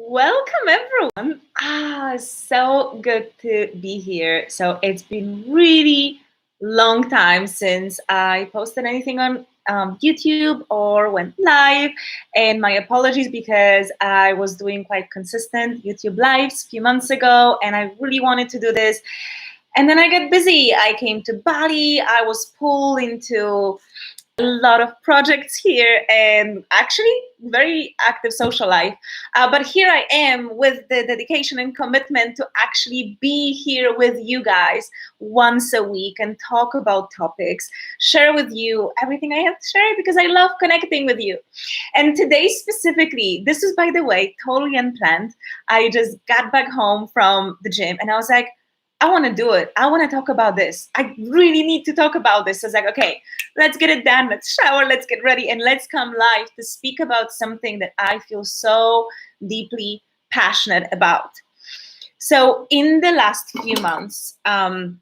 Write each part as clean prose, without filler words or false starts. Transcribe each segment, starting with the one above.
Welcome everyone. So good to be here. So it's been really long time since I posted anything on YouTube or went live. And my apologies because I was doing quite consistent YouTube lives a few months ago and I really wanted to do this. And then I got busy. I came to Bali. I was pulled into a lot of projects here and actually very active social life. But here I am with the dedication and commitment to actually be here with you guys once a week and talk about topics, share with you everything I have to share because I love connecting with you. And today specifically, this is, by the way, totally unplanned. I just got back home from the gym and I was like, I want to do it. I want to talk about this. I really need to talk about this. I was like, okay, let's get it done. Let's shower. Let's get ready. And let's come live to speak about something that I feel so deeply passionate about. So in the last few months, I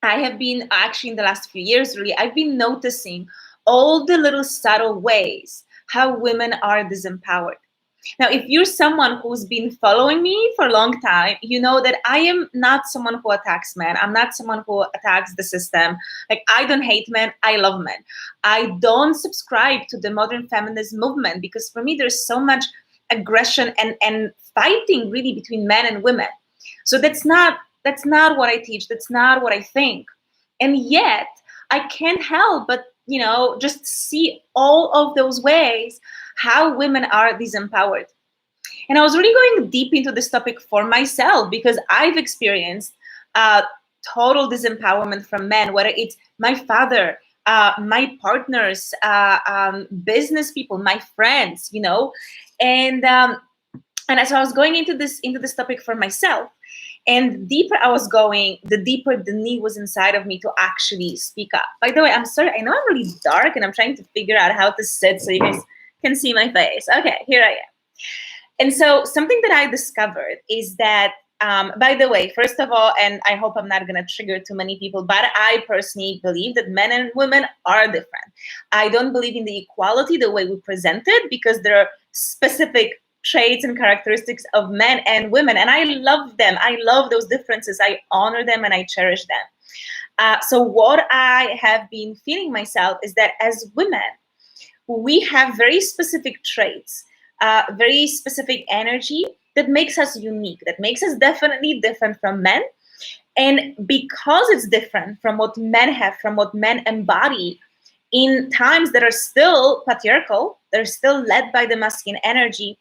have been actually in the last few years, really, I've been noticing all the little subtle ways how women are disempowered. Now, if you're someone who's been following me for a long time, you know that I am not someone who attacks men. I'm not someone who attacks the system. Like, I don't hate men. I love men. I don't subscribe to the modern feminist movement because for me, there's so much aggression and fighting really between men and women. So that's not what I teach. That's not what I think. And yet I can't help but, just see all of those ways how women are disempowered. And I was really going deep into this topic for myself because I've experienced total disempowerment from men, whether it's my father, my partners, business people, my friends, and as I was going into this topic for myself, and the deeper I was going, the deeper the need was inside of me to actually speak up. By the way, I'm sorry, I know I'm really dark and I'm trying to figure out how to sit so you guys can see my face. Okay, here I am. And so something that I discovered is that, by the way, first of all, and I hope I'm not going to trigger too many people, but I personally believe that men and women are different. I don't believe in the equality the way we present it because there are specific traits and characteristics of men and women, and I love them. I love those differences. I honor them and I cherish them. So what I have been feeling myself is that as women, we have very specific traits, very specific energy that makes us unique, that makes us definitely different from men. And because it's different from what men have, from what men embody in times that are still patriarchal, they're still led by the masculine energy,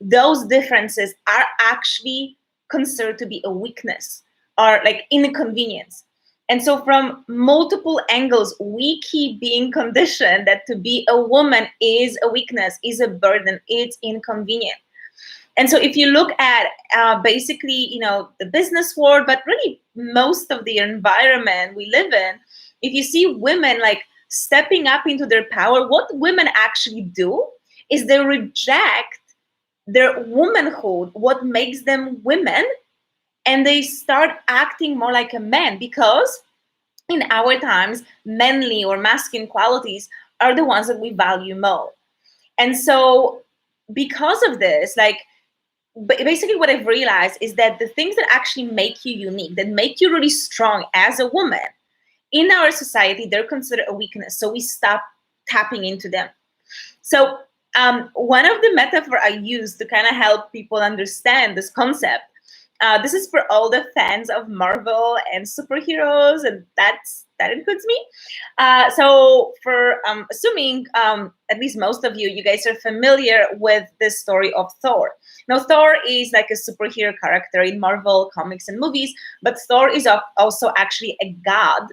those differences are actually considered to be a weakness or like inconvenience. And so from multiple angles, we keep being conditioned that to be a woman is a weakness, is a burden, it's inconvenient. And so if you look at basically, the business world, but really most of the environment we live in, if you see women like stepping up into their power, what women actually do is they reject their womanhood, what makes them women, and they start acting more like a man because in our times, manly or masculine qualities are the ones that we value more. And so because of this, basically what I've realized is that the things that actually make you unique, that make you really strong as a woman, in our society, they're considered a weakness. So we stop tapping into them. So one of the metaphors I use to kind of help people understand this concept, this is for all the fans of Marvel and superheroes, and that includes me. So for assuming at least most of you guys are familiar with the story of Thor. Now, Thor is like a superhero character in Marvel comics and movies, but Thor is also actually a god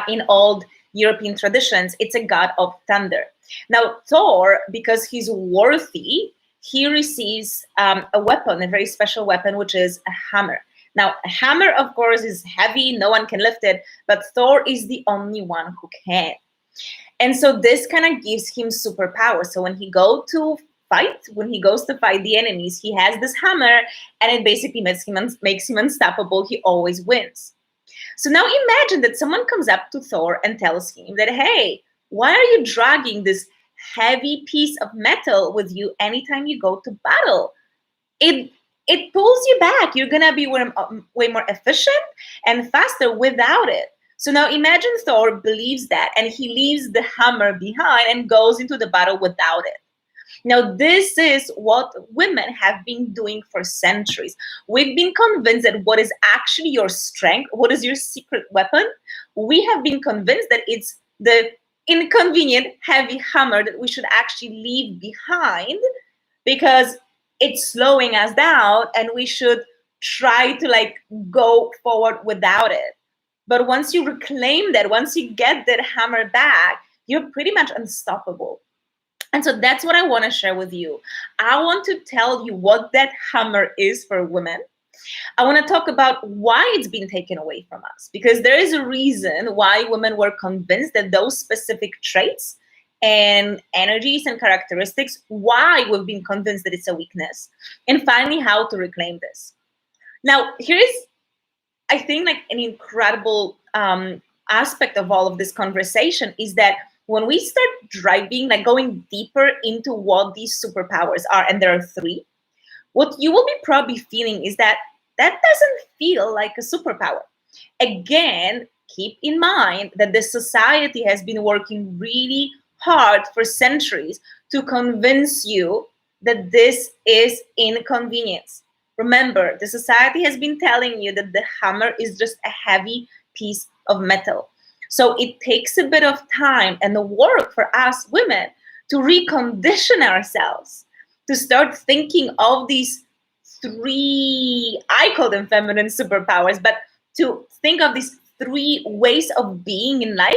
in old European traditions. It's a god of thunder. Now, Thor, because he's worthy, he receives a weapon, a very special weapon, which is a hammer. Now, a hammer, of course, is heavy. No one can lift it, but Thor is the only one who can. And so this kind of gives him superpower. So when he goes to fight the enemies, he has this hammer, and it basically makes him unstoppable. He always wins. So now imagine that someone comes up to Thor and tells him that, hey, why are you dragging this heavy piece of metal with you anytime you go to battle? it it pulls you back. You're gonna be way more efficient and faster without it. So now imagine Thor believes that, and he leaves the hammer behind and goes into the battle without it. Now, this is what women have been doing for centuries. We've been convinced that what is actually your strength, what is your secret weapon, we have been convinced that it's the inconvenient, heavy hammer that we should actually leave behind because it's slowing us down and we should try to like go forward without it. But once you reclaim that, once you get that hammer back, you're pretty much unstoppable. And so that's what I want to share with you. I want to tell you what that hammer is for women. I want to talk about why it's been taken away from us, because there is a reason why women were convinced that those specific traits and energies and characteristics, why we've been convinced that it's a weakness, and finally how to reclaim this. Now, here is, I think, like an incredible aspect of all of this conversation is that when we start driving, like going deeper into what these superpowers are, and there are three, what you will be probably feeling is that that doesn't feel like a superpower. Again, keep in mind that the society has been working really hard for centuries to convince you that this is inconvenience. Remember, the society has been telling you that the hammer is just a heavy piece of metal. So it takes a bit of time and the work for us women to recondition ourselves, to start thinking of these three, I call them feminine superpowers, but to think of these three ways of being in life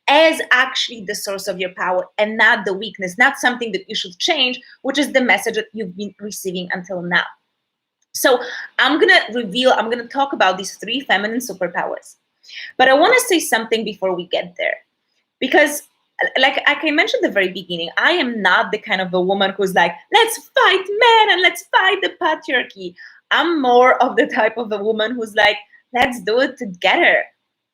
as actually the source of your power and not the weakness, not something that you should change, which is the message that you've been receiving until now. So I'm going to talk about these three feminine superpowers. But I want to say something before we get there, because like I mentioned at the very beginning, I am not the kind of a woman who's like, let's fight men and let's fight the patriarchy. I'm more of the type of a woman who's like, let's do it together.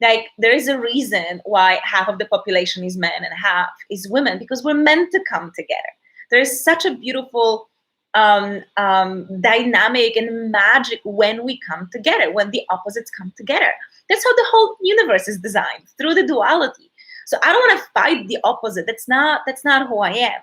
Like, there is a reason why half of the population is men and half is women, because we're meant to come together. There is such a beautiful dynamic and magic when we come together, when the opposites come together. That's how the whole universe is designed, through the duality. So I don't want to fight the opposite. That's not who I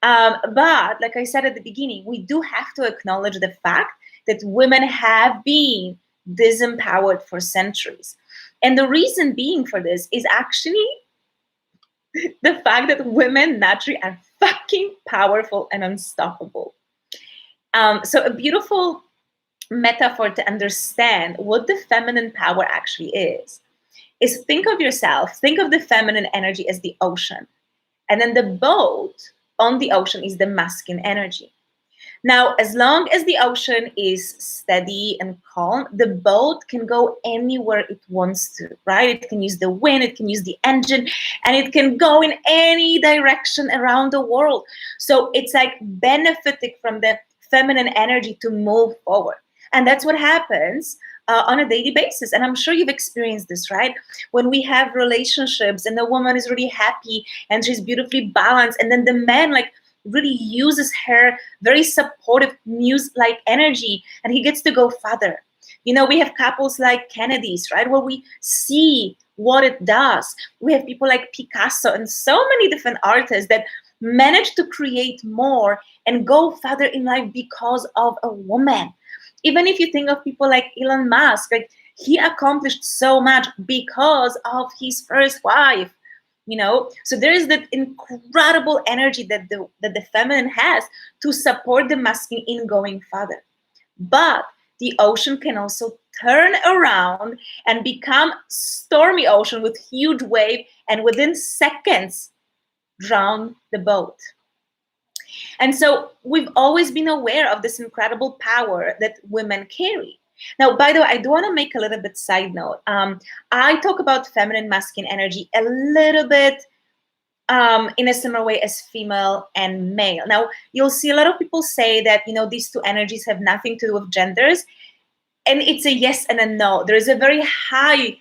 am. But like I said at the beginning, we do have to acknowledge the fact that women have been disempowered for centuries. And the reason being for this is actually the fact that women naturally are fucking powerful and unstoppable. So a beautiful metaphor to understand what the feminine power actually is think of yourself, think of the feminine energy as the ocean. And then the boat on the ocean is the masculine energy. Now, as long as the ocean is steady and calm, the boat can go anywhere it wants to, right? It can use the wind, it can use the engine, and it can go in any direction around the world. So it's like benefiting from the feminine energy to move forward. And that's what happens on a daily basis. And I'm sure you've experienced this, right? When we have relationships and the woman is really happy and she's beautifully balanced, and then the man like really uses her very supportive muse-like energy and he gets to go further. You know, we have couples like Kennedy's, right? Where we see what it does. We have people like Picasso and so many different artists that manage to create more and go further in life because of a woman. Even if you think of people like Elon Musk, like he accomplished so much because of his first wife, you know. So there is that incredible energy that the feminine has to support the masculine in going further. But the ocean can also turn around and become stormy ocean with huge wave, and within seconds drown the boat. And so we've always been aware of this incredible power that women carry. Now, by the way, I do want to make a little bit side note. I talk about feminine, masculine energy a little bit in a similar way as female and male. Now, you'll see a lot of people say that, you know, these two energies have nothing to do with genders. And it's a yes and a no. There is a very high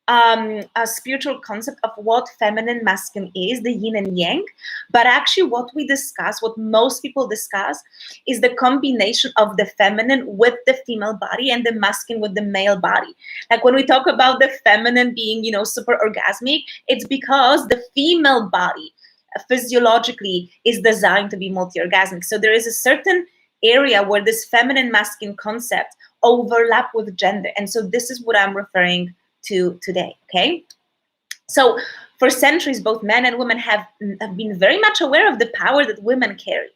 a spiritual concept of what feminine masculine is, the yin and yang. But actually what we discuss, what most people discuss, is the combination of the feminine with the female body and the masculine with the male body. Like when we talk about the feminine being, super orgasmic, it's because the female body physiologically is designed to be multi-orgasmic. So there is a certain area where this feminine masculine concept overlap with gender. And so this is what I'm referring to today, okay? So for centuries, both men and women have been very much aware of the power that women carry.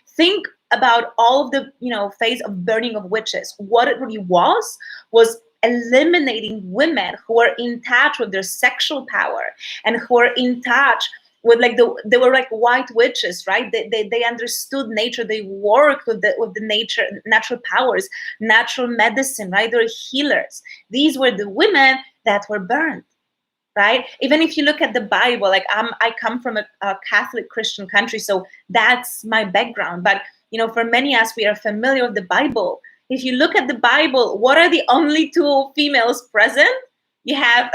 Think about all of the, phase of burning of witches. What it really was eliminating women who were in touch with their sexual power and who were in touch with they were like white witches, right? They understood nature. They worked with the natural powers, natural medicine, right? They're healers. These were the women that were burned, right? Even if you look at the Bible, I come from a Catholic Christian country, so that's my background. But for many of us, we are familiar with the Bible. If you look at the Bible, what are the only two females present? You have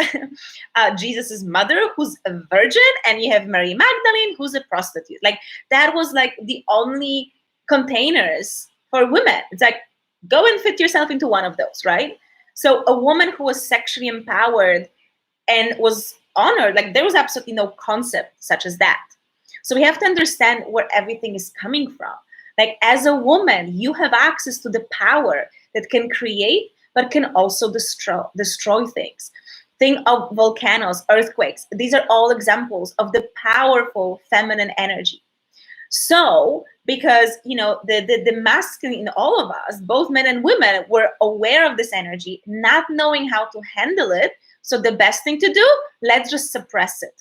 Jesus's mother, who's a virgin, and you have Mary Magdalene, who's a prostitute. That was the only containers for women. It's go and fit yourself into one of those, right? So a woman who was sexually empowered and was honored, there was absolutely no concept such as that. So we have to understand where everything is coming from. As a woman, you have access to the power that can create, but can also destroy things. Think of volcanoes, earthquakes. These are all examples of the powerful feminine energy. So, because the masculine in all of us, both men and women, were aware of this energy, not knowing how to handle it. So the best thing to do, let's just suppress it.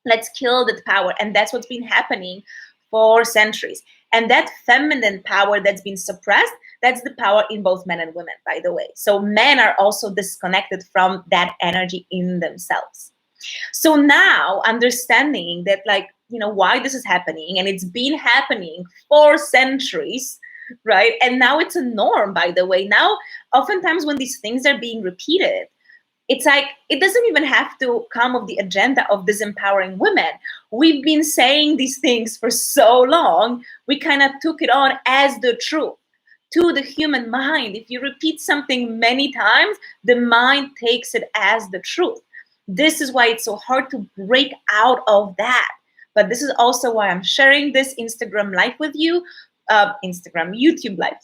Let's kill that power. And that's what's been happening for centuries. And that feminine power that's been suppressed, that's the power in both men and women, by the way. So men are also disconnected from that energy in themselves. So now understanding that why this is happening, and it's been happening for centuries, right? And now it's a norm, by the way. Now, oftentimes when these things are being repeated, it's it doesn't even have to come of the agenda of disempowering women. We've been saying these things for so long, we kind of took it on as the truth. To the human mind, if you repeat something many times, the mind takes it as the truth. This is why it's so hard to break out of that. But this is also why I'm sharing this Instagram live with you, YouTube live,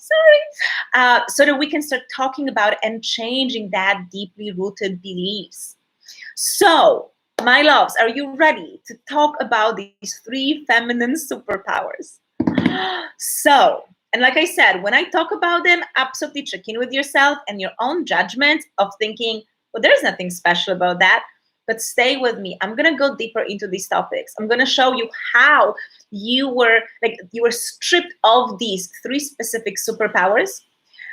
so that we can start talking about it and changing that deeply rooted beliefs. So, my loves, are you ready to talk about these 3 feminine superpowers? So, and like I said, when I talk about them, absolutely check in with yourself and your own judgment of thinking, well, there's nothing special about that. But stay with me. I'm going to go deeper into these topics. I'm going to show you how you were stripped of these 3 specific superpowers.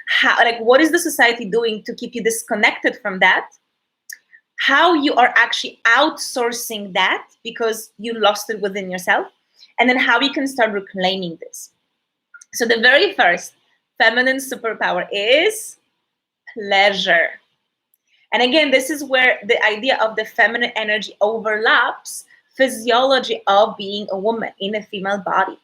How, what is the society doing to keep you disconnected from that? How you are actually outsourcing that because you lost it within yourself. And then how you can start reclaiming this. So the very first feminine superpower is pleasure. And again, this is where the idea of the feminine energy overlaps physiology of being a woman in a female body.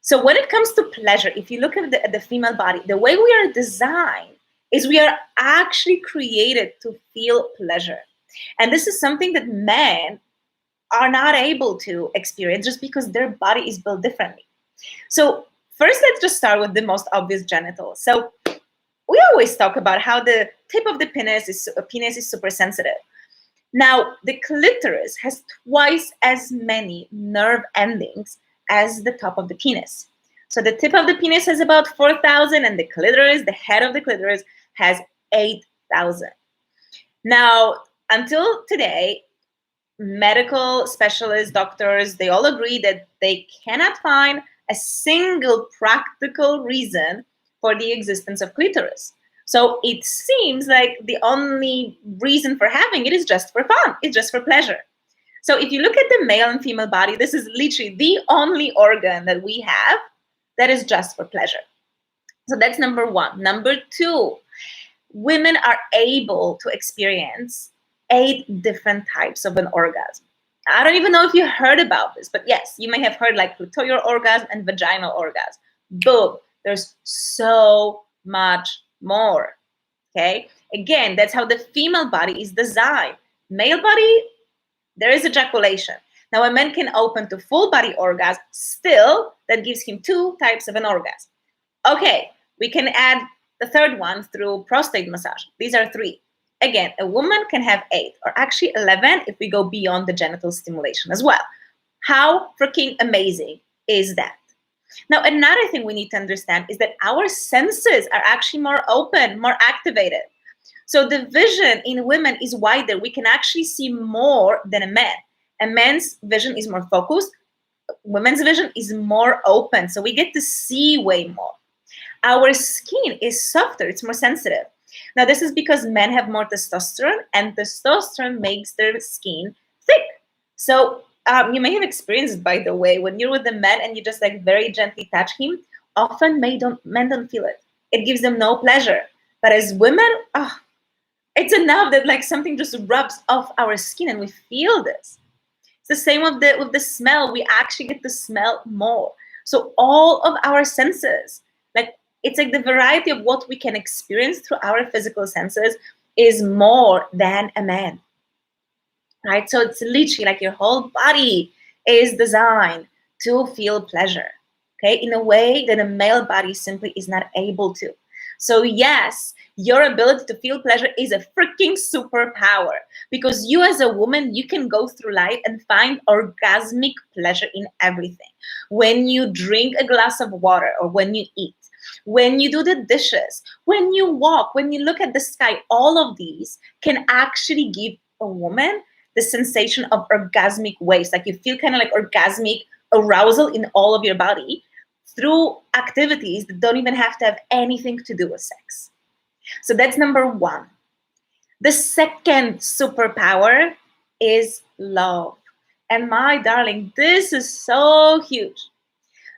So when it comes to pleasure, if you look at the female body, the way we are designed is we are actually created to feel pleasure. And this is something that men are not able to experience just because their body is built differently. So first, let's just start with the most obvious genitals. So we always talk about how the tip of the penis is super sensitive. Now, the clitoris has twice as many nerve endings as the top of the penis. So the tip of the penis has about 4,000, and the clitoris, the head of the clitoris, has 8,000. Now, until today, medical specialists, doctors, they all agree that they cannot find a single practical reason for the existence of clitoris. So it seems like the only reason for having it is just for fun. It's just for pleasure. So if you look at the male and female body, this is literally the only organ that we have that is just for pleasure. So that's number 1. Number 2, women are able to experience 8 different types of an orgasm. I don't even know if you heard about this, but yes, you may have heard like clitoral orgasm and vaginal orgasm. Boom, there's so much more. Okay, again, that's how the female body is designed. Male body, there is ejaculation. Now a man can open to full body orgasm, still that gives him 2 types of an orgasm. Okay, we can add the third one through prostate massage. These are 3. Again, a woman can have 8 or actually 11 if we go beyond the genital stimulation as well. How freaking amazing is that? Now, another thing we need to understand is that our senses are actually more open, more activated. So the vision in women is wider. We can actually see more than a man. A man's vision is more focused. Women's vision is more open. So we get to see way more. Our skin is softer. It's more sensitive. Now, this is because men have more testosterone, and testosterone makes their skin thick. So you may have experienced, by the way, when you're with a man and you just like very gently touch him, often men don't feel it. It gives them no pleasure. But as women, it's enough that like something just rubs off our skin and we feel this. It's the same with the smell. We actually get to smell more. So all of our senses, like it's like the variety of what we can experience through our physical senses is more than a man. Right? So it's literally like your whole body is designed to feel pleasure, okay, in a way that a male body simply is not able to. So yes, your ability to feel pleasure is a freaking superpower, because you as a woman, you can go through life and find orgasmic pleasure in everything. When you drink a glass of water, or when you eat, when you do the dishes, when you walk, when you look at the sky, all of these can actually give a woman the sensation of orgasmic waves. Like you feel kind of like orgasmic arousal in all of your body through activities that don't even have to have anything to do with sex. So that's number 1. The second superpower is love. And my darling, this is so huge.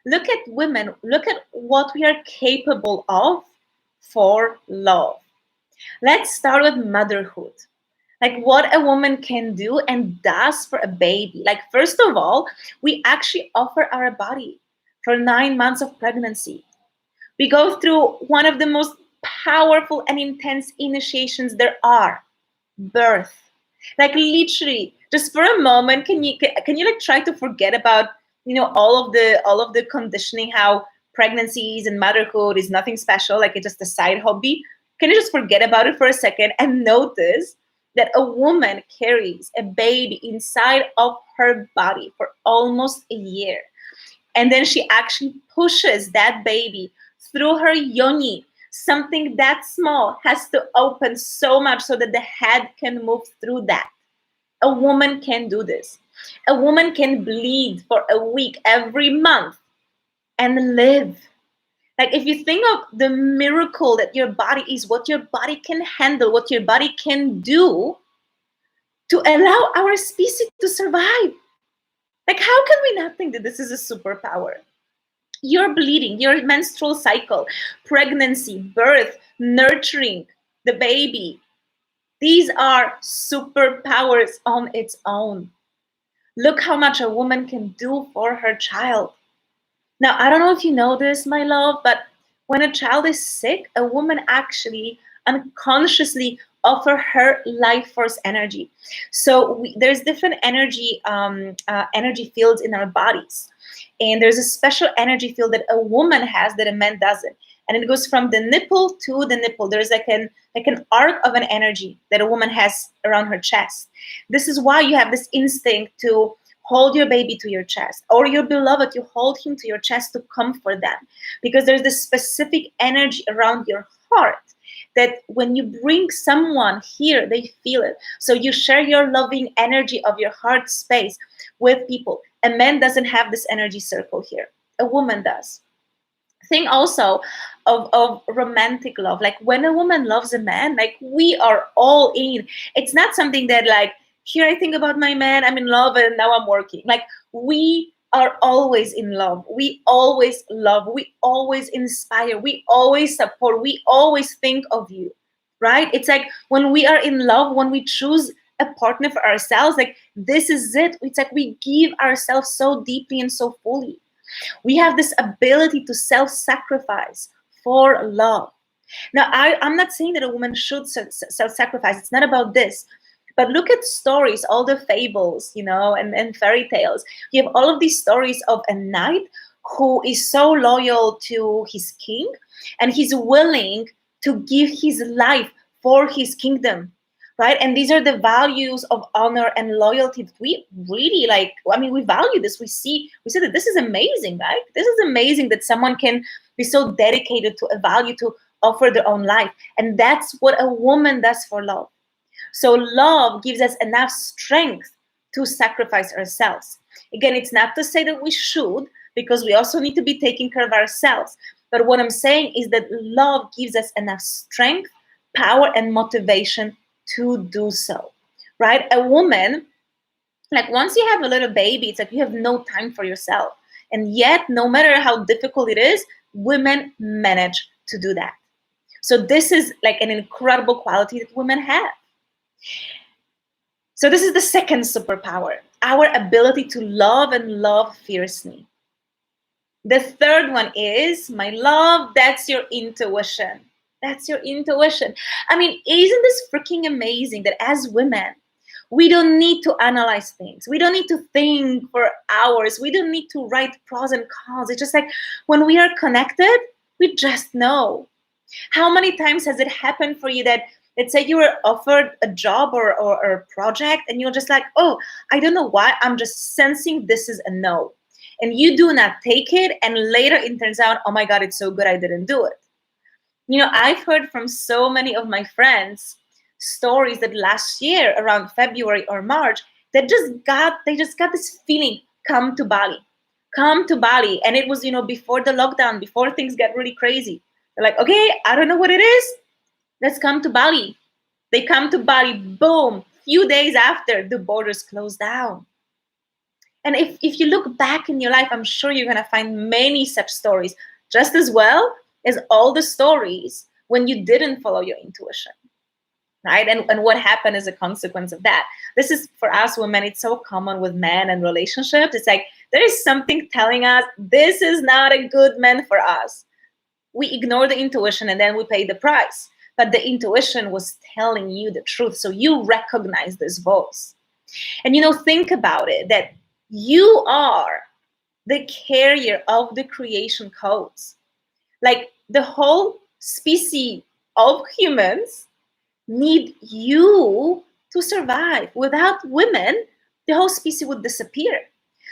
Look at women, look at what we are capable of for love. Let's start with motherhood. Like what a woman can do and does for a baby. Like first of all, we actually offer our body for 9 months of pregnancy. We go through one of the most powerful and intense initiations there are, birth. Like literally, just for a moment, can you like try to forget about all of the conditioning, how pregnancies and motherhood is nothing special, like it's just a side hobby. Can you just forget about it for a second and notice that a woman carries a baby inside of her body for almost a year. And then she actually pushes that baby through her yoni. Something that small has to open so much so that the head can move through that. A woman can do this. A woman can bleed for a week every month and live. Like if you think of the miracle that your body is, what your body can handle, what your body can do to allow our species to survive. Like how can we not think that this is a superpower? Your bleeding, your menstrual cycle, pregnancy, birth, nurturing the baby. These are superpowers on its own. Look how much a woman can do for her child. Now, I don't know if you know this, my love, but when a child is sick, a woman actually unconsciously offer her life force energy. So there's different energy fields in our bodies. And there's a special energy field that a woman has that a man doesn't. And it goes from the nipple to the nipple. There's like an arc of an energy that a woman has around her chest. This is why you have this instinct to hold your baby to your chest, or your beloved, you hold him to your chest to comfort them. Because there's this specific energy around your heart that when you bring someone here, they feel it. So you share your loving energy of your heart space with people. A man doesn't have this energy circle here. A woman does. Think also of romantic love. Like when a woman loves a man, like we are all in. It's not something that like, here I think about my man, I'm in love and now I'm working. Like we are always in love. We always love. We always inspire. We always support. We always think of you, right? It's like when we are in love, when we choose a partner for ourselves, like this is it. It's like we give ourselves so deeply and so fully. We have this ability to self-sacrifice for love. Now, I'm not saying that a woman should self-sacrifice. It's not about this. But look at stories, all the fables, and fairy tales. You have all of these stories of a knight who is so loyal to his king, and he's willing to give his life for his kingdom, right? And these are the values of honor and loyalty that we really like. I mean, we value this. We see that this is amazing, right? This is amazing that someone can be so dedicated to a value to offer their own life. And that's what a woman does for love. So love gives us enough strength to sacrifice ourselves. Again, it's not to say that we should, because we also need to be taking care of ourselves. But what I'm saying is that love gives us enough strength, power, and motivation to do so, right? A woman, like once you have a little baby, it's like you have no time for yourself. And yet, no matter how difficult it is, women manage to do that. So this is like an incredible quality that women have. So this is the second superpower, our ability to love and love fiercely. The third one is, my love, that's your intuition. That's your intuition. I mean, isn't this freaking amazing that as women, we don't need to analyze things. We don't need to think for hours. We don't need to write pros and cons. It's just like when we are connected, we just know. How many times has it happened for you that, let's say you were offered a job or a project and you're just like, oh, I don't know why, I'm just sensing this is a no. And you do not take it, and later it turns out, oh my God, it's so good I didn't do it. I've heard from so many of my friends stories that last year around February or March, they just got this feeling, come to Bali. And it was, before the lockdown, before things get really crazy. They're like, okay, I don't know what it is. Let's come to Bali. They come to Bali, boom, few days after the borders closed down. And if you look back in your life, I'm sure you're going to find many such stories, just as well as all the stories when you didn't follow your intuition, right? And what happened as a consequence of that. This is, for us women, it's so common with men and relationships. It's like there is something telling us this is not a good man for us. We ignore the intuition and then we pay the price. But the intuition was telling you the truth. So you recognize this voice. And think about it, that you are the carrier of the creation codes. Like the whole species of humans need you to survive. Without women, the whole species would disappear.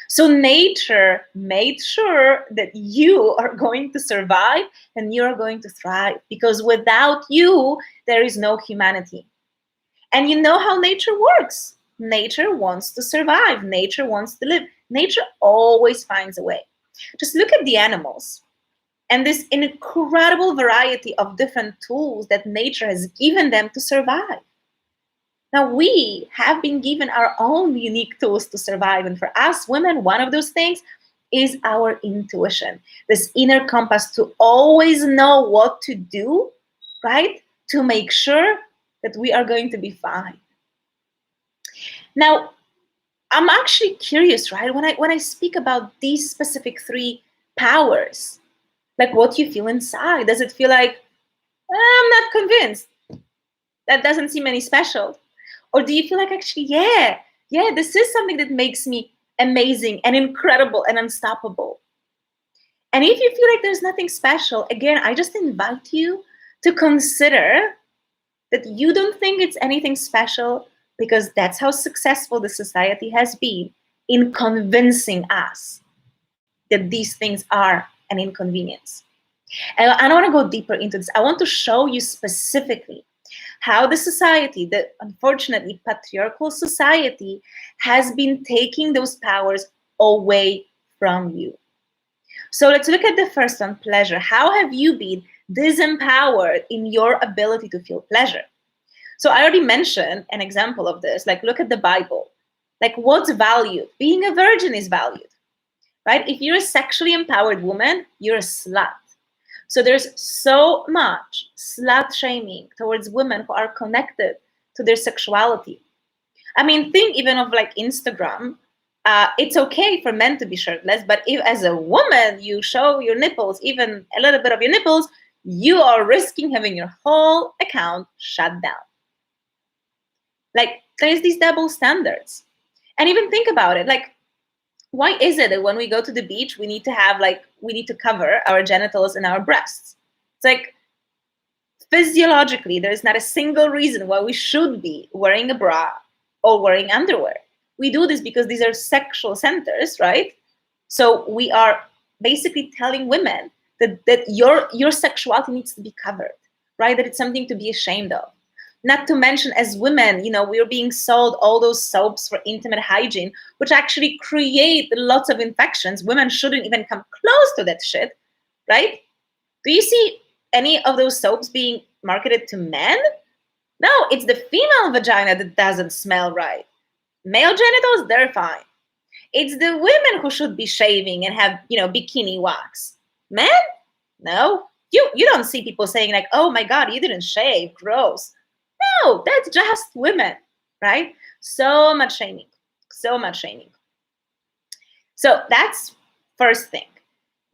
So nature made sure that you are going to survive and you're going to thrive, because without you, there is no humanity. And you know how nature works. Nature wants to survive. Nature wants to live. Nature always finds a way. Just look at the animals and this incredible variety of different tools that nature has given them to survive. Now, we have been given our own unique tools to survive. And for us women, one of those things is our intuition, this inner compass to always know what to do, right? To make sure that we are going to be fine. Now, I'm actually curious, right? When I speak about these specific three powers, like what you feel inside, does it feel like, I'm not convinced? That doesn't seem any special. Or do you feel like, actually, yeah, this is something that makes me amazing and incredible and unstoppable? And if you feel like there's nothing special, again, I just invite you to consider that you don't think it's anything special, because that's how successful the society has been in convincing us that these things are an inconvenience. And I don't want to go deeper into this. I want to show you specifically how the society, the unfortunately patriarchal society, has been taking those powers away from you. So let's look at the first one, pleasure. How have you been disempowered in your ability to feel pleasure? So I already mentioned an example of this. Like, look at the Bible. Like, what's valued? Being a virgin is valued, right? If you're a sexually empowered woman, you're a slut. So there's so much slut shaming towards women who are connected to their sexuality. I mean, think even of like Instagram. It's okay for men to be shirtless, but if as a woman you show your nipples, even a little bit of your nipples, you are risking having your whole account shut down. Like, there's these double standards. And even think about it, like, why is it that when we go to the beach, we need to cover our genitals and our breasts? It's like, physiologically, there's not a single reason why we should be wearing a bra or wearing underwear. We do this because these are sexual centers, right? So we are basically telling women that your sexuality needs to be covered, right? That it's something to be ashamed of. Not to mention, as women, we're being sold all those soaps for intimate hygiene, which actually create lots of infections. Women shouldn't even come close to that shit, right? Do you see any of those soaps being marketed to men? No, it's the female vagina that doesn't smell right. Male genitals, they're fine. It's the women who should be shaving and have, bikini wax. Men? No. You don't see people saying like, oh my God, you didn't shave, gross. No, that's just women, right? So much shaming. So much shaming. So that's first thing.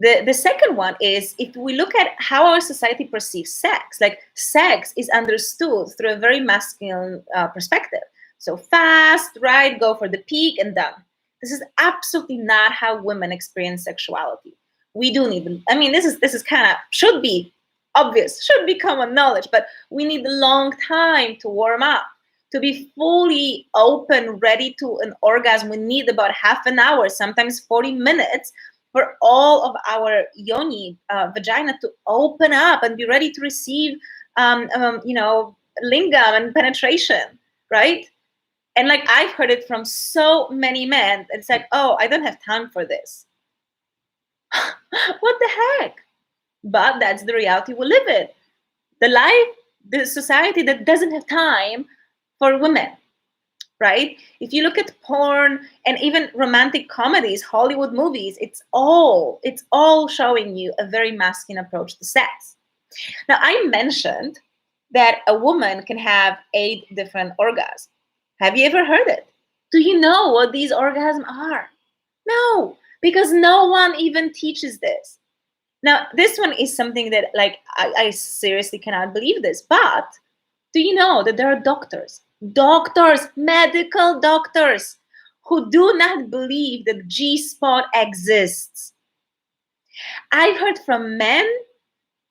The second one is, if we look at how our society perceives sex, like sex is understood through a very masculine perspective. So fast, right, go for the peak and done. This is absolutely not how women experience sexuality. We do need, this is kind of, should be obvious, should be common knowledge, but we need a long time to warm up. To be fully open, ready to an orgasm, we need about half an hour, sometimes 40 minutes, for all of our yoni, vagina, to open up and be ready to receive, lingam and penetration, right? And like, I've heard it from so many men. It's like, oh, I don't have time for this. What the heck? But that's the reality we live in. The society that doesn't have time for women, right? If you look at porn and even romantic comedies, Hollywood movies, it's all showing you a very masculine approach to sex. Now, I mentioned that a woman can have 8 different orgasms. Have you ever heard it? Do you know what these orgasms are? No, because no one even teaches this. Now, this one is something that, like, I seriously cannot believe this, but do you know that there are doctors, medical doctors, who do not believe that G-spot exists? I've heard from men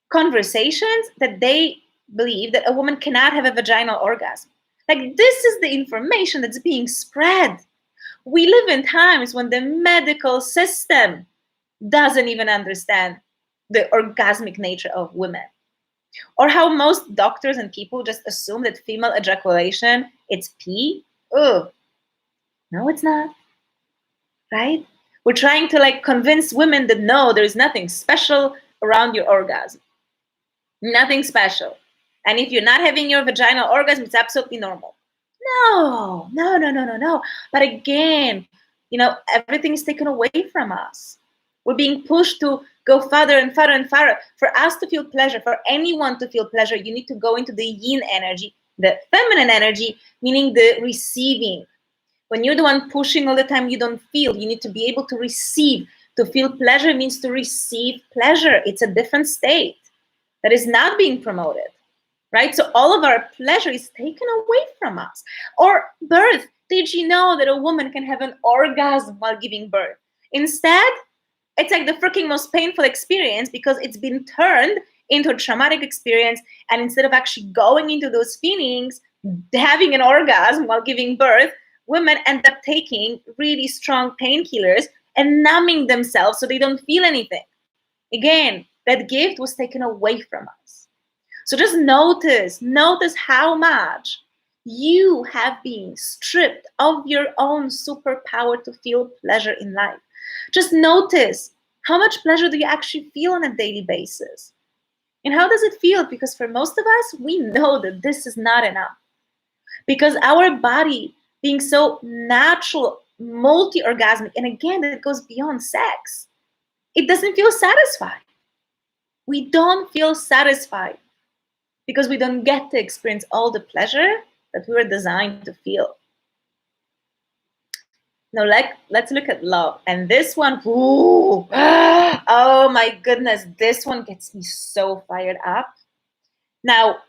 conversations that they believe that a woman cannot have a vaginal orgasm. Like, this is the information that's being spread. We live in times when the medical system doesn't even understand the orgasmic nature of women. Or how most doctors and people just assume that female ejaculation, it's pee. Ugh. No, it's not. Right? We're trying to like convince women that no, there's nothing special around your orgasm. Nothing special. And if you're not having your vaginal orgasm, it's absolutely normal. No. But again, everything is taken away from us. We're being pushed to go farther and farther and farther. For us to feel pleasure, for anyone to feel pleasure, you need to go into the yin energy, the feminine energy, meaning the receiving. When you're the one pushing all the time, you don't feel. You need to be able to receive. To feel pleasure means to receive pleasure. It's a different state that is not being promoted, right? So all of our pleasure is taken away from us. Or birth. Did you know that a woman can have an orgasm while giving birth? Instead, it's like the freaking most painful experience because it's been turned into a traumatic experience. And instead of actually going into those feelings, having an orgasm while giving birth, women end up taking really strong painkillers and numbing themselves so they don't feel anything. Again, that gift was taken away from us. So just notice how much you have been stripped of your own superpower to feel pleasure in life. Just notice, how much pleasure do you actually feel on a daily basis? And how does it feel? Because for most of us, we know that this is not enough. Because our body being so natural, multi-orgasmic, and again, it goes beyond sex, it doesn't feel satisfied. We don't feel satisfied because we don't get to experience all the pleasure that we were designed to feel. Now let's look at love. And this one, ooh, oh my goodness, this one gets me so fired up. Now,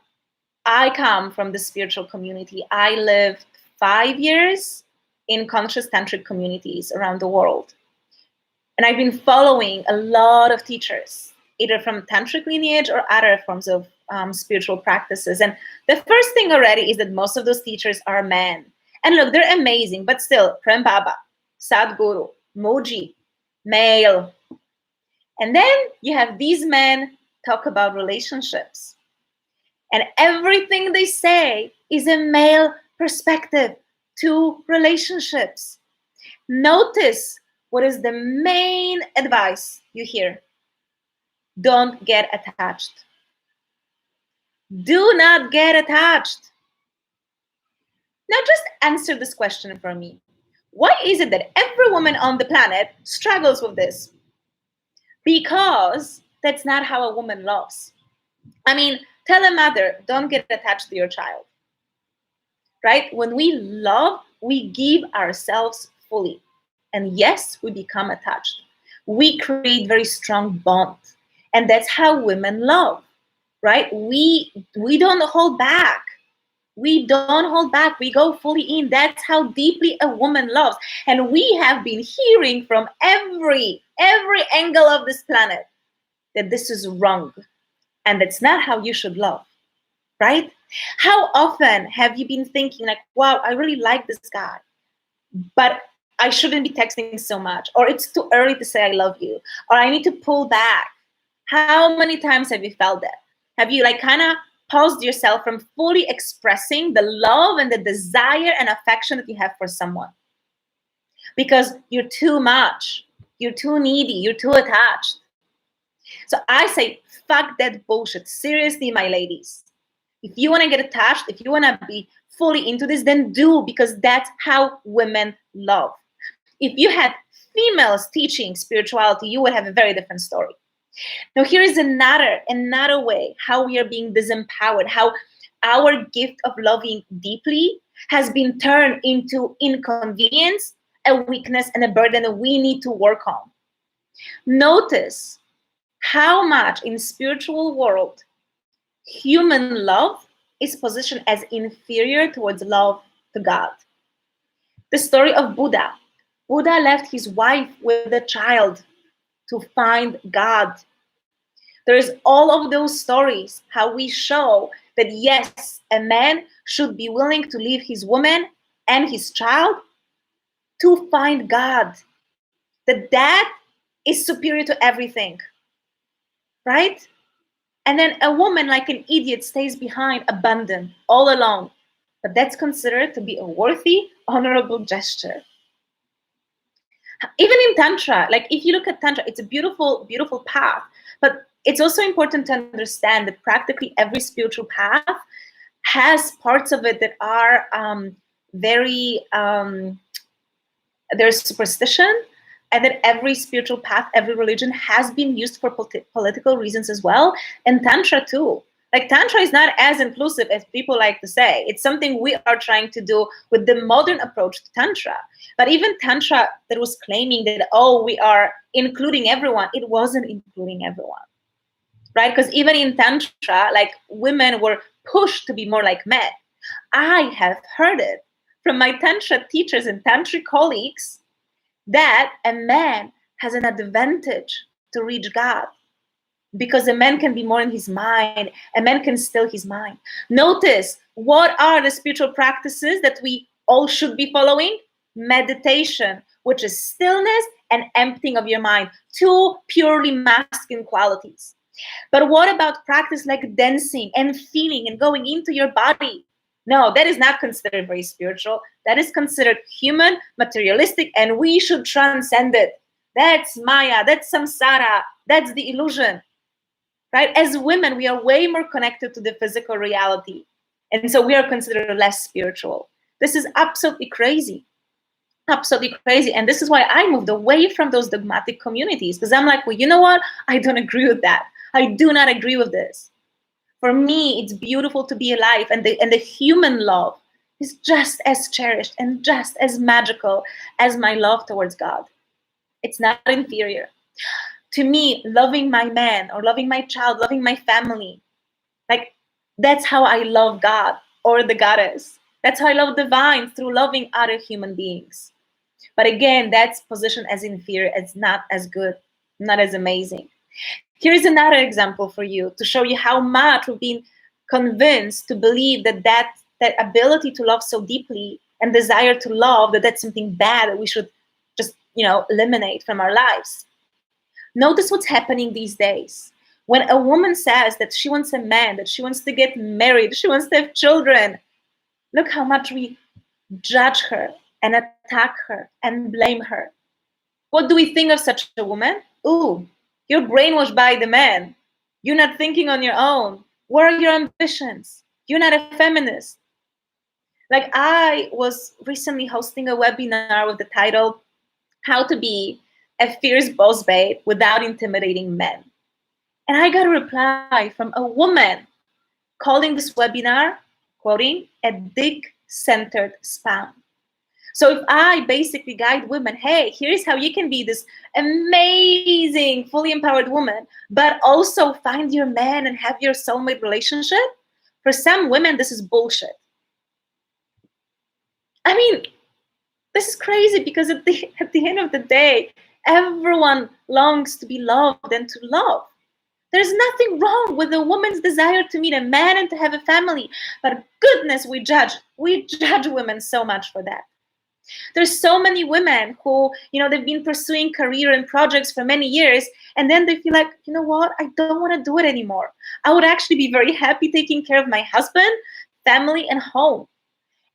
I come from the spiritual community. I lived 5 years in conscious tantric communities around the world. And I've been following a lot of teachers, either from tantric lineage or other forms of spiritual practices. And the first thing already is that most of those teachers are men. And look, they're amazing, but still, Prem Baba, Sadhguru, Moji, male. And then you have these men talk about relationships. And everything they say is a male perspective to relationships. Notice what is the main advice you hear. Don't get attached. Do not get attached. Now just answer this question for me. Why is it that every woman on the planet struggles with this? Because that's not how a woman loves. I mean, tell a mother, don't get attached to your child. Right? When we love, we give ourselves fully. And yes, we become attached. We create very strong bond. And that's how women love, right? We don't hold back. We don't hold back. We go fully in. That's how deeply a woman loves. And we have been hearing from every angle of this planet that this is wrong. And that's not how you should love, right? How often have you been thinking like, wow, I really like this guy, but I shouldn't be texting so much, or it's too early to say I love you, or I need to pull back. How many times have you felt that? Have you like kind of paused yourself from fully expressing the love and the desire and affection that you have for someone? Because you're too much, you're too needy, you're too attached. So I say, fuck that bullshit. Seriously, my ladies. If you want to get attached, if you want to be fully into this, then do, because that's how women love. If you had females teaching spirituality, you would have a very different story. Now, here is another way how we are being disempowered, how our gift of loving deeply has been turned into inconvenience, a weakness, and a burden that we need to work on. Notice how much in spiritual world human love is positioned as inferior towards love to God. The story of Buddha. Buddha left his wife with a child to find God. There's all of those stories how we show that yes, a man should be willing to leave his woman and his child to find God. That is superior to everything, right? And then a woman like an idiot stays behind, abandoned, all alone. But that's considered to be a worthy, honorable gesture. Even in Tantra, like if you look at Tantra, it's a beautiful, beautiful path. But it's also important to understand that practically every spiritual path has parts of it that are there's superstition, and that every spiritual path, every religion has been used for political reasons as well, and Tantra too. Like Tantra is not as inclusive as people like to say. It's something we are trying to do with the modern approach to Tantra. But even Tantra that was claiming that, oh, we are including everyone, it wasn't including everyone, right? Because even in Tantra, like women were pushed to be more like men. I have heard it from my Tantra teachers and Tantric colleagues that a man has an advantage to reach God because a man can be more in his mind, a man can still his mind. Notice, what are the spiritual practices that we all should be following? Meditation, which is stillness and emptying of your mind, two purely masculine qualities. But what about practice like dancing and feeling and going into your body? No, that is not considered very spiritual. That is considered human, materialistic, and we should transcend it. That's Maya, that's samsara, that's the illusion. Right? As women, we are way more connected to the physical reality. And so we are considered less spiritual. This is absolutely crazy. Absolutely crazy. And this is why I moved away from those dogmatic communities, because I'm like, well, you know what? I don't agree with that. I do not agree with this. For me, it's beautiful to be alive, and the human love is just as cherished and just as magical as my love towards God. It's not inferior. To me, loving my man or loving my child, loving my family, like that's how I love God or the goddess. That's how I love divine, through loving other human beings. But again, that's positioned as inferior. It's not as good, not as amazing. Here's another example for you to show you how much we've been convinced to believe that ability to love so deeply and desire to love, that's something bad that we should just, eliminate from our lives. Notice what's happening these days. When a woman says that she wants a man, that she wants to get married, she wants to have children, look how much we judge her and attack her and blame her. What do we think of such a woman? Ooh, you're brainwashed by the man. You're not thinking on your own. What are your ambitions? You're not a feminist. Like, I was recently hosting a webinar with the title, How to Be a Fierce Boss Babe Without Intimidating Men. And I got a reply from a woman calling this webinar, quoting, a dick-centered spam. So if I basically guide women, hey, here's how you can be this amazing, fully empowered woman, but also find your man and have your soulmate relationship, for some women, this is bullshit. I mean, this is crazy, because at the end of the day, everyone longs to be loved and to love. There's nothing wrong with a woman's desire to meet a man and to have a family. But goodness, we judge women so much for that. There's so many women who, they've been pursuing career and projects for many years, and then they feel like, you know what, I don't want to do it anymore. I would actually be very happy taking care of my husband, family, and home.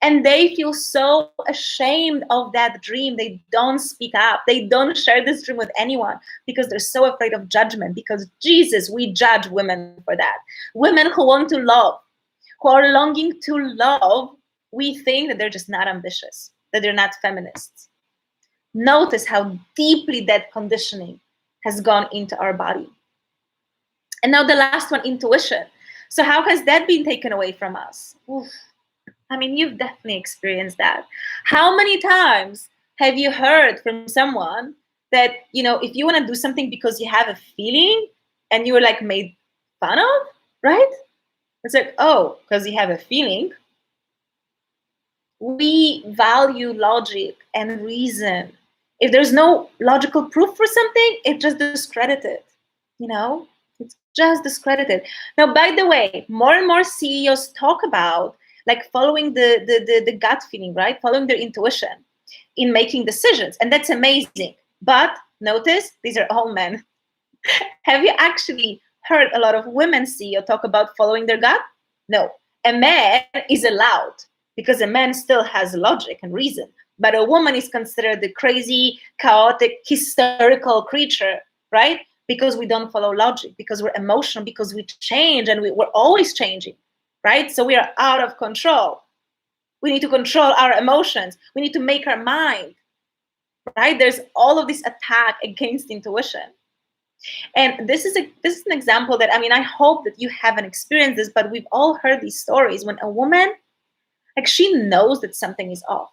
And they feel so ashamed of that dream. They don't speak up. They don't share this dream with anyone because they're so afraid of judgment. Because Jesus, we judge women for that. Women who want to love, who are longing to love, we think that they're just not ambitious, that they're not feminists. Notice how deeply that conditioning has gone into our body. And now the last one, intuition. So how has that been taken away from us? Oof. I mean, you've definitely experienced that. How many times have you heard from someone that, if you want to do something because you have a feeling and you were like made fun of, right? It's like, oh, because you have a feeling. We value logic and reason. If there's no logical proof for something, it's just discredited, It's just discredited. Now, by the way, more and more CEOs talk about like following the gut feeling, right? Following their intuition in making decisions. And that's amazing. But notice, these are all men. Have you actually heard a lot of women CEO talk about following their gut? No. A man is allowed because a man still has logic and reason. But a woman is considered the crazy, chaotic, hysterical creature, right? Because we don't follow logic, because we're emotional, because we change, and we're always changing. Right? So we are out of control. We need to control our emotions. We need to make our mind. Right? There's all of this attack against intuition. And this is an example that, I hope that you haven't experienced this, but we've all heard these stories when a woman, like, she knows that something is off.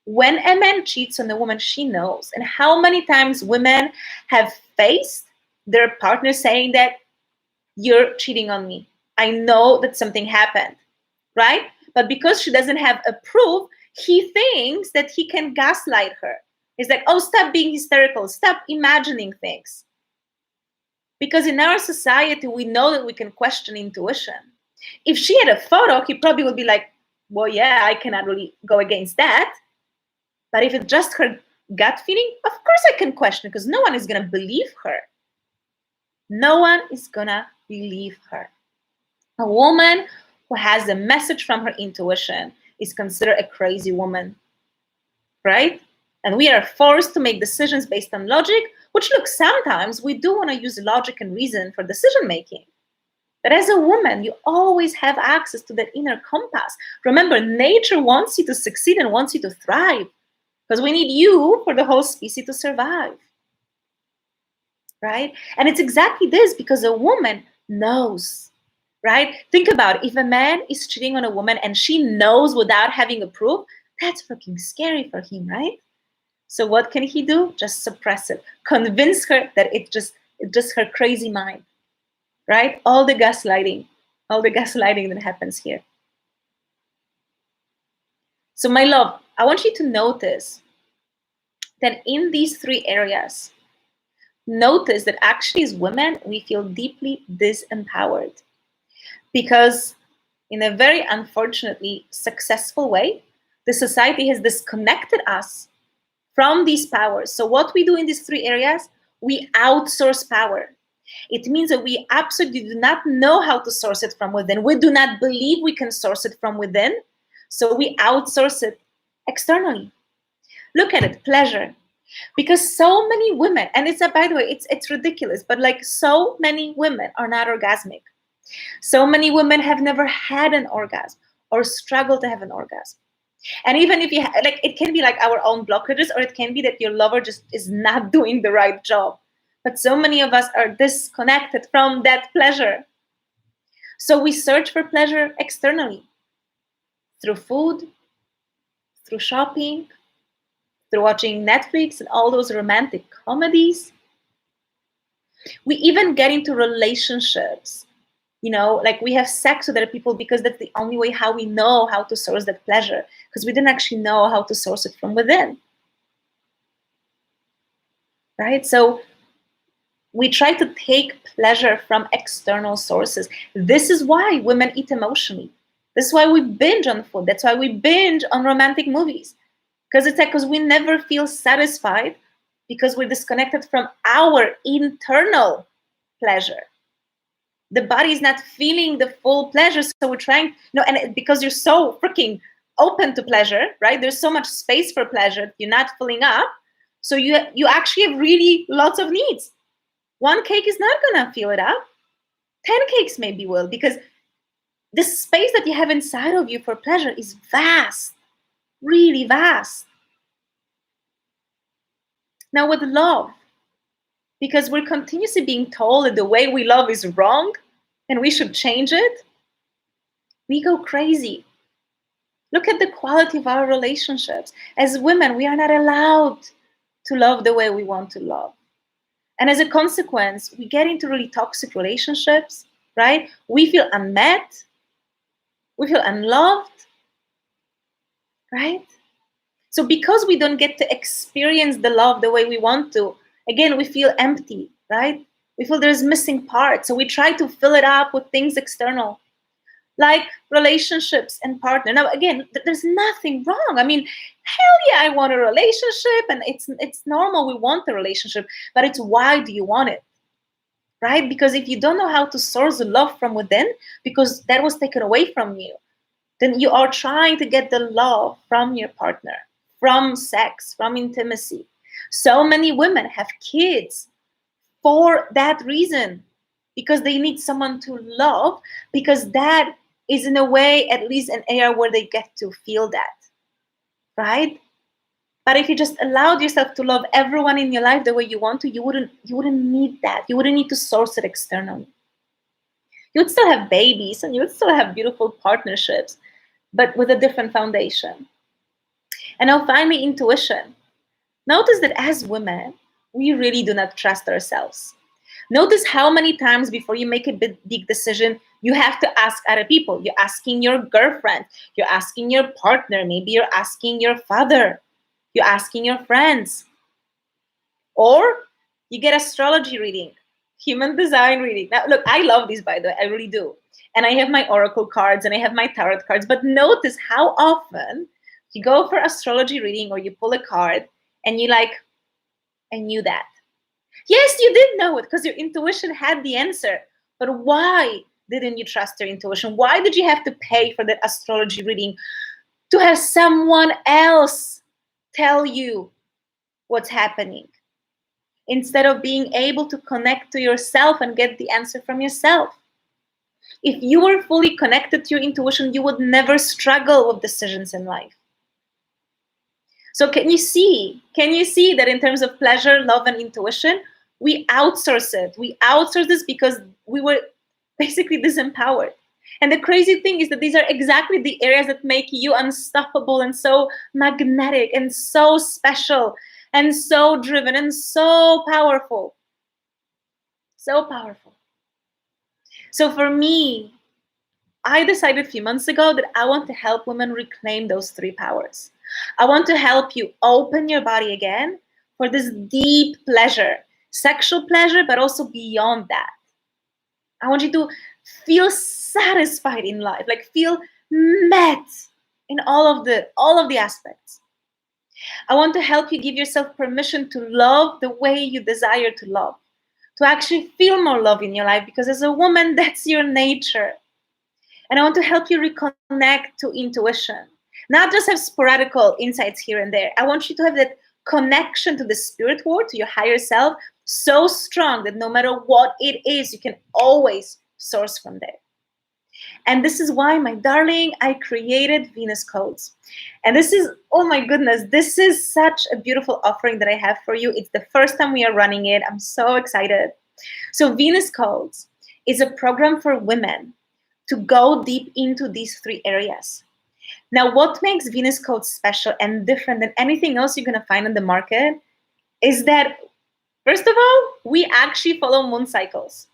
When a man cheats on a woman, she knows. And how many times women have faced their partner saying that, you're cheating on me. I know that something happened, right? But because she doesn't have a proof, he thinks that he can gaslight her. He's like, oh, stop being hysterical. Stop imagining things. Because in our society, we know that we can question intuition. If she had a photo, he probably would be like, well, yeah, I cannot really go against that. But if it's just her gut feeling, of course I can question, because no one is going to believe her. No one is going to believe her. A woman who has a message from her intuition is considered a crazy woman, right? And we are forced to make decisions based on logic, which, look, sometimes we do want to use logic and reason for decision making. But as a woman, you always have access to that inner compass. Remember, nature wants you to succeed and wants you to thrive, because we need you for the whole species to survive, right? And it's exactly this, because a woman knows. right? Think about it. If a man is cheating on a woman and she knows without having a proof, that's fucking scary for him, right? So what can he do? Just suppress it. Convince her that it's just her crazy mind, right? All the gaslighting that happens here. So my love, I want you to notice that in these three areas, notice that actually as women, we feel deeply disempowered because in a very unfortunately successful way, the society has disconnected us from these powers. So what we do in these three areas, we outsource power. It means that we absolutely do not know how to source it from within. We do not believe we can source it from within. So we outsource it externally. Look at it, pleasure. Because so many women, and it's by the way, it's ridiculous, but like so many women are not orgasmic. So many women have never had an orgasm or struggle to have an orgasm. And even if you like, it can be like our own blockages, or it can be that your lover just is not doing the right job. But so many of us are disconnected from that pleasure. So we search for pleasure externally through food, through shopping, through watching Netflix and all those romantic comedies. We even get into relationships, like we have sex with other people because that's the only way how we know how to source that pleasure, because we didn't actually know how to source it from within, right? So we try to take pleasure from external sources. This is why women eat emotionally. This is why we binge on food. That's why we binge on romantic movies, because it's like, because we never feel satisfied because we're disconnected from our internal pleasure. The body is not feeling the full pleasure, so we're trying, and because you're so freaking open to pleasure, right? There's so much space for pleasure, you're not filling up, so you actually have really lots of needs. One cake is not gonna fill it up. 10 cakes maybe will, because the space that you have inside of you for pleasure is vast, really vast. Now with love, because we're continuously being told that the way we love is wrong and we should change it, we go crazy. Look at the quality of our relationships. As women, we are not allowed to love the way we want to love. And as a consequence, we get into really toxic relationships, right? We feel unmet, we feel unloved, right? So because we don't get to experience the love the way we want to, again, we feel empty, right? We feel there's missing parts. So we try to fill it up with things external, like relationships and partner. Now, again, there's nothing wrong. I mean, hell yeah, I want a relationship, and it's normal. We want the relationship, but it's why do you want it, right? Because if you don't know how to source the love from within, because that was taken away from you, then you are trying to get the love from your partner, from sex, from intimacy. So many women have kids for that reason, because they need someone to love, because that is in a way at least an area where they get to feel that, right? But if you just allowed yourself to love everyone in your life the way you want to, you wouldn't need that. You wouldn't need to source it externally. You would still have babies and you would still have beautiful partnerships, but with a different foundation. And now finally, intuition. Notice that as women, we really do not trust ourselves. Notice how many times before you make a big decision, you have to ask other people. You're asking your girlfriend, you're asking your partner, maybe you're asking your father, you're asking your friends. Or you get astrology reading, human design reading. Now, look, I love these, by the way, I really do. And I have my oracle cards and I have my tarot cards, but notice how often you go for astrology reading or you pull a card and you're like, I knew that. Yes, you did know it because your intuition had the answer. But why didn't you trust your intuition? Why did you have to pay for that astrology reading to have someone else tell you what's happening, instead of being able to connect to yourself and get the answer from yourself? If you were fully connected to your intuition, you would never struggle with decisions in life. So can you see that in terms of pleasure, love, and intuition, we outsource it. We outsource this because we were basically disempowered. And the crazy thing is that these are exactly the areas that make you unstoppable and so magnetic and so special and so driven and so powerful. So powerful. So for me, I decided a few months ago that I want to help women reclaim those three powers. I want to help you open your body again for this deep pleasure, sexual pleasure, but also beyond that. I want you to feel satisfied in life, like feel met in all of the aspects. I want to help you give yourself permission to love the way you desire to love, to actually feel more love in your life, because as a woman, that's your nature. And I want to help you reconnect to intuition, not just have sporadical insights here and there. I want you to have that connection to the spirit world, to your higher self, so strong that no matter what it is, you can always source from there. And this is why, my darling, I created Venus Codes. And this is, oh my goodness, this is such a beautiful offering that I have for you. It's the first time we are running it. I'm so excited. So Venus Codes is a program for women to go deep into these three areas. Now, what makes Venus Codes special and different than anything else you're going to find on the market is that, first of all, we actually follow moon cycles.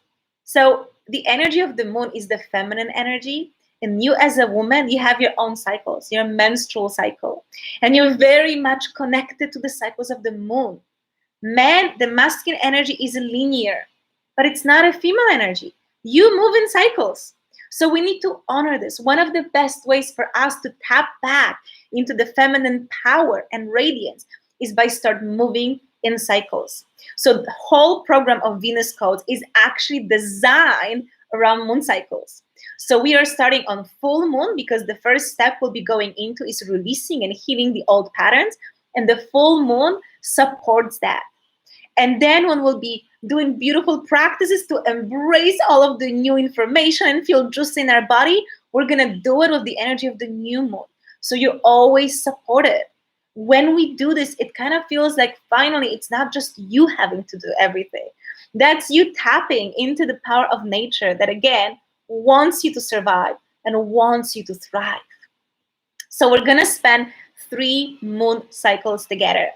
So the energy of the moon is the feminine energy. And you as a woman, you have your own cycles, your menstrual cycle. And you're very much connected to the cycles of the moon. Men, the masculine energy is linear, but it's not a female energy. You move in cycles. So we need to honor this. One of the best ways for us to tap back into the feminine power and radiance is by start moving in cycles. So the whole program of Venus Codes is actually designed around moon cycles. So we are starting on full moon because the first step we'll be going into is releasing and healing the old patterns, and the full moon supports that. And then when we'll be doing beautiful practices to embrace all of the new information and feel juice in our body, we're going to do it with the energy of the new moon. So you're always supported. When we do this, it kind of feels like finally it's not just you having to do everything. That's you tapping into the power of nature that, again, wants you to survive and wants you to thrive. So we're going to spend 3 moon cycles together.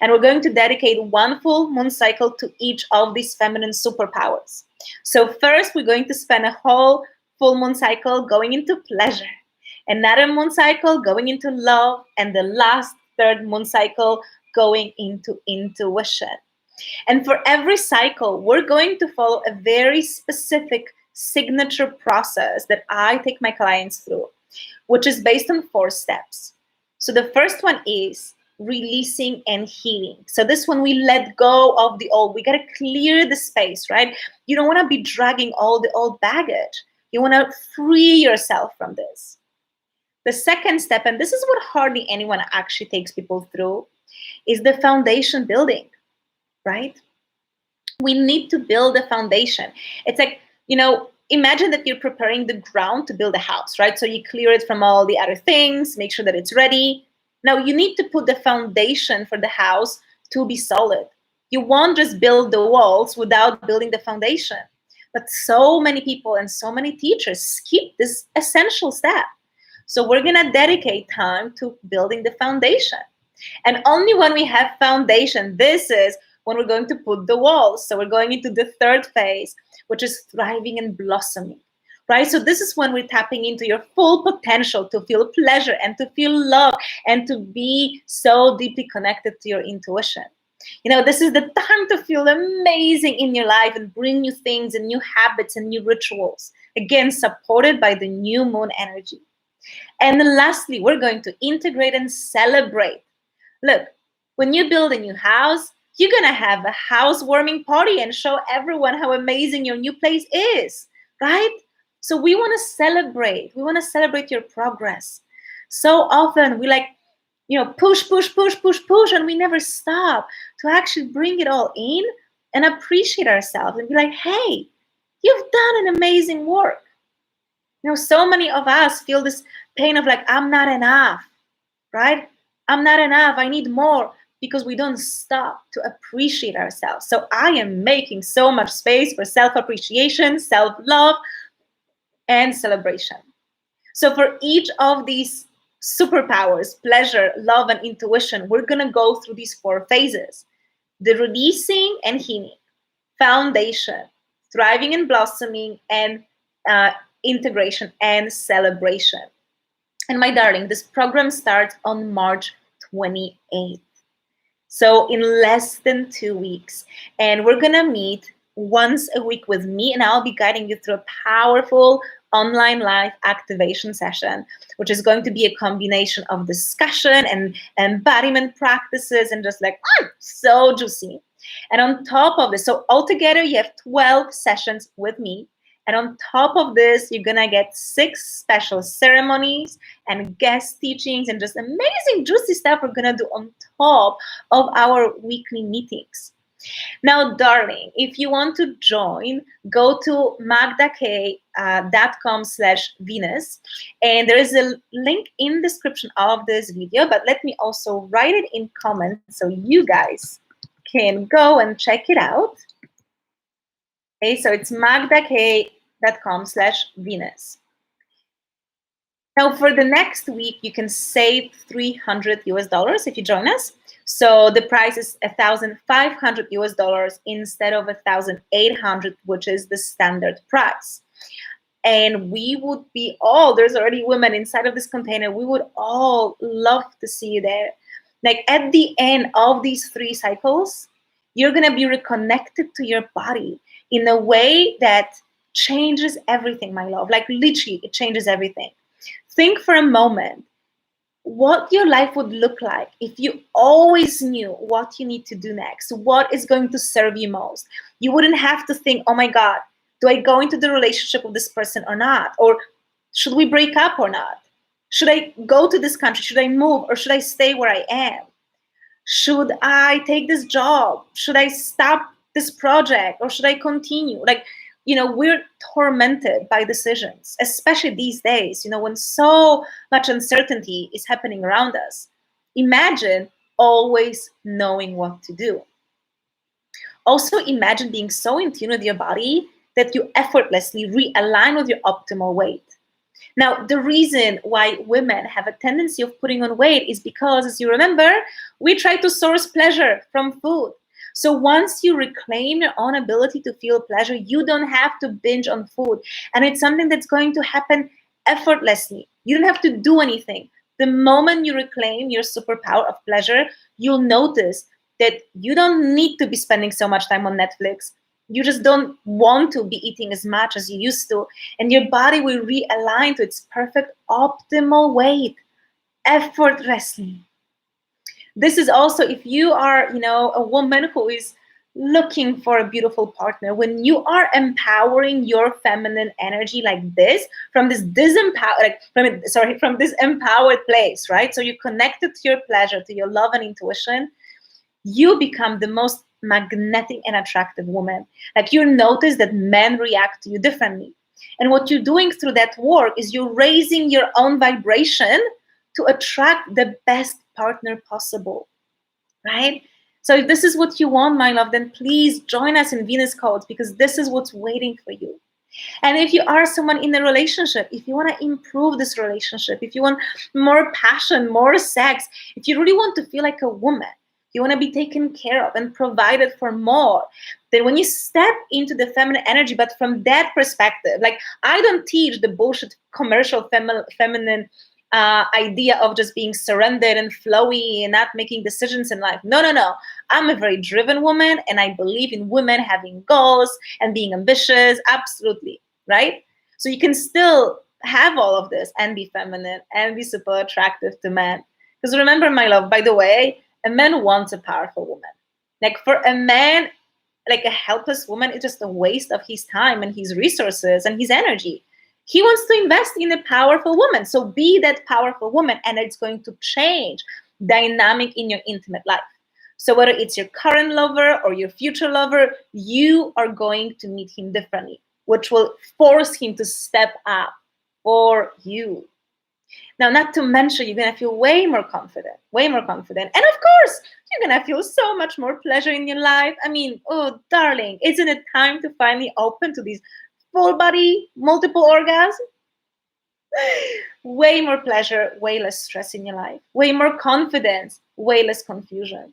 And we're going to dedicate 1 full moon cycle to each of these feminine superpowers. So first, we're going to spend a whole full moon cycle going into pleasure, another moon cycle going into love, and the last 3rd moon cycle going into intuition. And for every cycle, we're going to follow a very specific signature process that I take my clients through, which is based on 4 steps. So the first one is releasing and healing. So this one, we let go of the old. We got to clear the space, right? You don't want to be dragging all the old baggage. You want to free yourself from this. The second step, and this is what hardly anyone actually takes people through, is the foundation building, right? We need to build a foundation. It's like, imagine that you're preparing the ground to build a house, right? So you clear it from all the other things, make sure that it's ready. Now you need to put the foundation for the house to be solid. You won't just build the walls without building the foundation. But so many people and so many teachers skip this essential step. So we're gonna dedicate time to building the foundation. And only when we have foundation, this is when we're going to put the walls. So we're going into the 3rd phase, which is thriving and blossoming, right? So this is when we're tapping into your full potential to feel pleasure and to feel love and to be so deeply connected to your intuition. This is the time to feel amazing in your life and bring new things and new habits and new rituals, again, supported by the new moon energy. And then lastly, we're going to integrate and celebrate. Look, when you build a new house, you're going to have a housewarming party and show everyone how amazing your new place is, right? So we want to celebrate. We want to celebrate your progress. So often we push, and we never stop to actually bring it all in and appreciate ourselves and be like, hey, you've done an amazing work. So many of us feel this pain of like, I'm not enough, right? I'm not enough. I need more, because we don't stop to appreciate ourselves. So I am making so much space for self-appreciation, self-love, and celebration. So for each of these superpowers, pleasure, love, and intuition, we're going to go through these 4 phases: the releasing and healing, foundation, thriving and blossoming, and uh, integration and celebration. And my darling, this program starts on March 28th. So in less than 2 weeks. And we're going to meet once a week with me, and I'll be guiding you through a powerful online live activation session, which is going to be a combination of discussion and embodiment practices, and just like, so juicy. And on top of this, so altogether you have 12 sessions with me. And on top of this, you're going to get 6 special ceremonies and guest teachings and just amazing juicy stuff we're going to do on top of our weekly meetings. Now, darling, if you want to join, go to magdak.com/Venus. And there is a link in the description of this video, but let me also write it in comments so you guys can go and check it out. Okay, so it's magdak.com/Venus. Now, for the next week, you can save $300 if you join us. So the price is $1,500 instead of $1,800, which is the standard price. And we would be all, there's already women inside of this container, we would all love to see you there. Like at the end of these 3 cycles, you're going to be reconnected to your body in a way that changes everything, my love. Like literally, it changes everything. Think for a moment what your life would look like if you always knew what you need to do next, what is going to serve you most. You wouldn't have to think, oh my God, do I go into the relationship with this person or not? Or should we break up or not? Should I go to this country? Should I move or should I stay where I am? Should I take this job? Should I stop this project or should I continue? Like, we're tormented by decisions, especially these days, when so much uncertainty is happening around us. Imagine always knowing what to do. Also, imagine being so in tune with your body that you effortlessly realign with your optimal weight. Now, the reason why women have a tendency of putting on weight is because, as you remember, we try to source pleasure from food. So once you reclaim your own ability to feel pleasure, you don't have to binge on food. And it's something that's going to happen effortlessly. You don't have to do anything. The moment you reclaim your superpower of pleasure, you'll notice that you don't need to be spending so much time on Netflix. You just don't want to be eating as much as you used to. And your body will realign to its perfect optimal weight effortlessly. This is also if you are, a woman who is looking for a beautiful partner, when you are empowering your feminine energy like this, from this empowered place, right? So you're connected to your pleasure, to your love and intuition, you become the most magnetic and attractive woman. Like you notice that men react to you differently. And what you're doing through that work is you're raising your own vibration to attract the best partner possible, right? So if this is what you want, my love, then please join us in Venus Codes, because this is what's waiting for you. And if you are someone in a relationship, if you want to improve this relationship, if you want more passion, more sex, if you really want to feel like a woman, you want to be taken care of and provided for more, then when you step into the feminine energy, but from that perspective, like I don't teach the bullshit commercial feminine idea of just being surrendered and flowy and not making decisions in life. No. I'm a very driven woman, and I believe in women having goals and being ambitious. Absolutely, right? So you can still have all of this and be feminine and be super attractive to men. Because remember, my love, by the way, a man wants a powerful woman. Like for a man, like a helpless woman is just a waste of his time and his resources and his energy. He wants to invest in a powerful woman. So be that powerful woman, and it's going to change dynamic in your intimate life. So whether it's your current lover or your future lover, you are going to meet him differently, which will force him to step up for you. Now, not to mention, you're going to feel way more confident. And of course, you're going to feel so much more pleasure in your life. I mean, oh, darling, isn't it time to finally open to these full body, multiple orgasms, way more pleasure, way less stress in your life, way more confidence, way less confusion.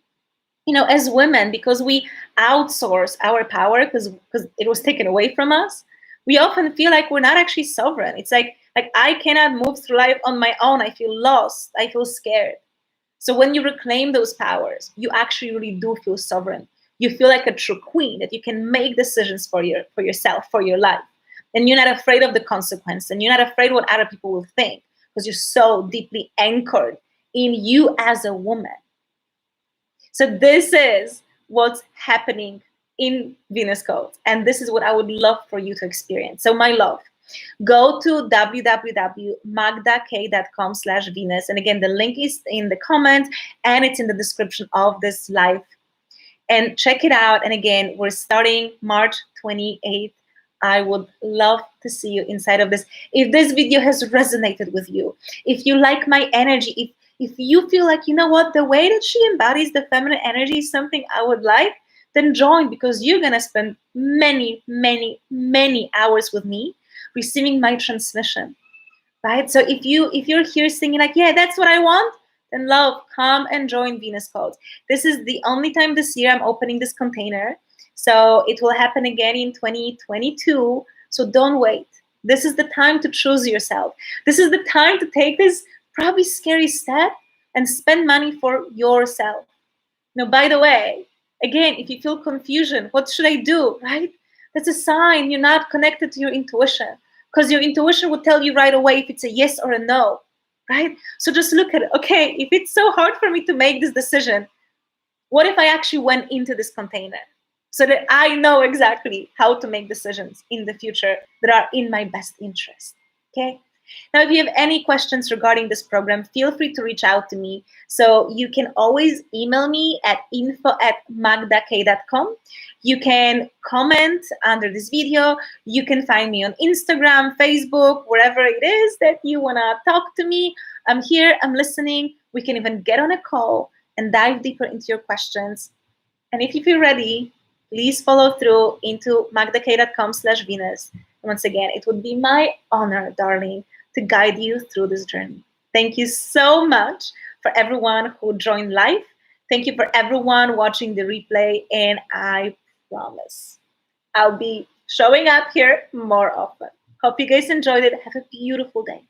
As women, because we outsource our power because it was taken away from us, we often feel like we're not actually sovereign. It's like I cannot move through life on my own. I feel lost. I feel scared. So when you reclaim those powers, you actually really do feel sovereign. You feel like a true queen, that you can make decisions for yourself, for your life. And you're not afraid of the consequence, and you're not afraid what other people will think, because you're so deeply anchored in you as a woman. So this is what's happening in Venus Codes. And this is what I would love for you to experience. So my love, go to www.magdak.com/Venus. And again, the link is in the comments and it's in the description of this live. And check it out. And again, we're starting March 28th. I would love to see you inside of this. If this video has resonated with you, if you like my energy, if you feel like, you know what, the way that she embodies the feminine energy is something I would like, then join, because you're going to spend many, many, many hours with me receiving my transmission, right? So if you're here singing like, yeah, that's what I want, then love, come and join Venus Codes. This is the only time this year I'm opening this container. So it will happen again in 2022. So don't wait. This is the time to choose yourself. This is the time to take this probably scary step and spend money for yourself. Now, by the way, again, if you feel confusion, what should I do, right? That's a sign you're not connected to your intuition, because your intuition will tell you right away if it's a yes or a no, right? So just look at it. Okay, if it's so hard for me to make this decision, what if I actually went into this container so that I know exactly how to make decisions in the future that are in my best interest, okay? Now, if you have any questions regarding this program, feel free to reach out to me. So you can always email me at info@magdak.com. You can comment under this video. You can find me on Instagram, Facebook, wherever it is that you want to talk to me. I'm here, I'm listening. We can even get on a call and dive deeper into your questions. And if you feel ready, please follow through into magdak.com/Venus. Once again, it would be my honor, darling, to guide you through this journey. Thank you so much for everyone who joined live. Thank you for everyone watching the replay. And I promise I'll be showing up here more often. Hope you guys enjoyed it. Have a beautiful day.